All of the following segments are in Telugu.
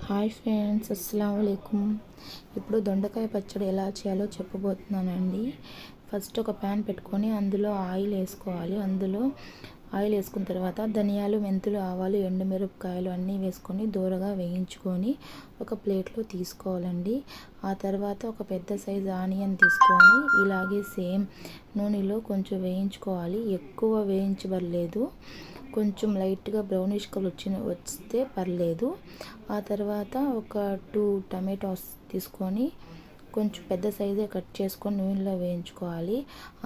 హాయ్ ఫ్రెండ్స్, అస్సలాము అలైకుం. ఇప్పుడు దొండకాయ పచ్చడి ఎలా చేయాలో చెప్పబోతున్నానండి. ఫస్ట్ ఒక ప్యాన్ పెట్టుకొని అందులో ఆయిల్ వేసుకోవాలి. అందులో ఆయిల్ వేసుకున్న తర్వాత ధనియాలు, మెంతులు, ఆవాలు, ఎండుమిరపకాయలు అన్నీ వేసుకొని దూరగా వేయించుకొని ఒక ప్లేట్లో తీసుకోవాలండి. ఆ తర్వాత ఒక పెద్ద సైజు ఆనియన్ తీసుకొని ఇలాగే సేమ్ నూనెలో కొంచెం వేయించుకోవాలి. ఎక్కువ వేయించబడలేదు, కొంచెం లైట్గా బ్రౌనిష్ కలర్ వస్తే పర్లేదు. ఆ తర్వాత ఒక 2 టమాటోస్ తీసుకొని కొంచెం పెద్ద సైజే కట్ చేసుకొని నూనెలో వేయించుకోవాలి.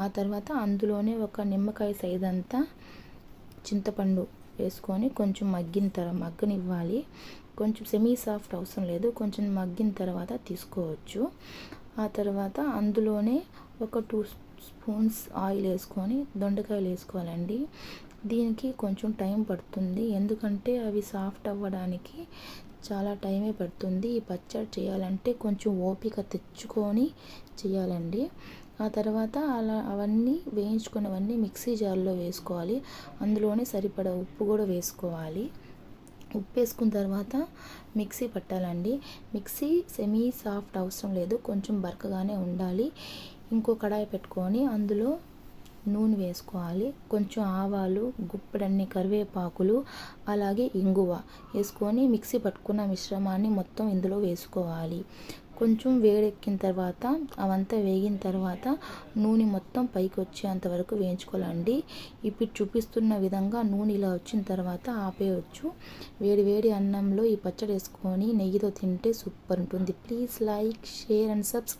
ఆ తర్వాత అందులోనే ఒక నిమ్మకాయ సైజ్ అంతా చింతపండు వేసుకొని కొంచెం మగ్గనివ్వాలి. కొంచెం సెమీ సాఫ్ట్ అవసరం లేదు, కొంచెం మగ్గిన తర్వాత తీసుకోవచ్చు. ఆ తర్వాత అందులోనే ఒక 2 స్పూన్స్ ఆయిల్ వేసుకొని దొండకాయలు వేసుకోవాలండి. దీనికి కొంచెం టైం పడుతుంది, ఎందుకంటే అవి సాఫ్ట్ అవ్వడానికి చాలా టైమే పడుతుంది. ఈ పచ్చడి చేయాలంటే కొంచెం ఓపిక తెచ్చుకొని చేయాలండి. ఆ తర్వాత అవన్నీ వేయించుకున్నవన్నీ మిక్సీ జార్లో వేసుకోవాలి. అందులోనే సరిపడా ఉప్పు కూడా వేసుకోవాలి. ఉప్పు వేసుకున్న తర్వాత మిక్సీ పట్టాలండి. మిక్సీ సెమీ సాఫ్ట్ అవసరం లేదు, కొంచెం బరకగానే ఉండాలి. ఇంకో కడాయి పెట్టుకొని అందులో నూనె వేసుకోవాలి. కొంచెం ఆవాలు, గుప్పెడన్ని కరివేపాకులు, అలాగే ఇంగువ వేసుకొని మిక్సీ పట్టుకున్న మిశ్రమాన్ని మొత్తం ఇందులో వేసుకోవాలి. కొంచెం వేడెక్కిన తర్వాత అవంతా వేగిన తర్వాత నూనె మొత్తం పైకి వచ్చేంత వరకు వేయించుకోవాలండి. ఇప్పుడు చూపిస్తున్న విధంగా నూనె ఇలా వచ్చిన తర్వాత ఆపేయచ్చు. వేడి వేడి అన్నంలో ఈ పచ్చడి వేసుకొని నెయ్యితో తింటే సూపర్ ఉంటుంది. Please like, share and subscribe.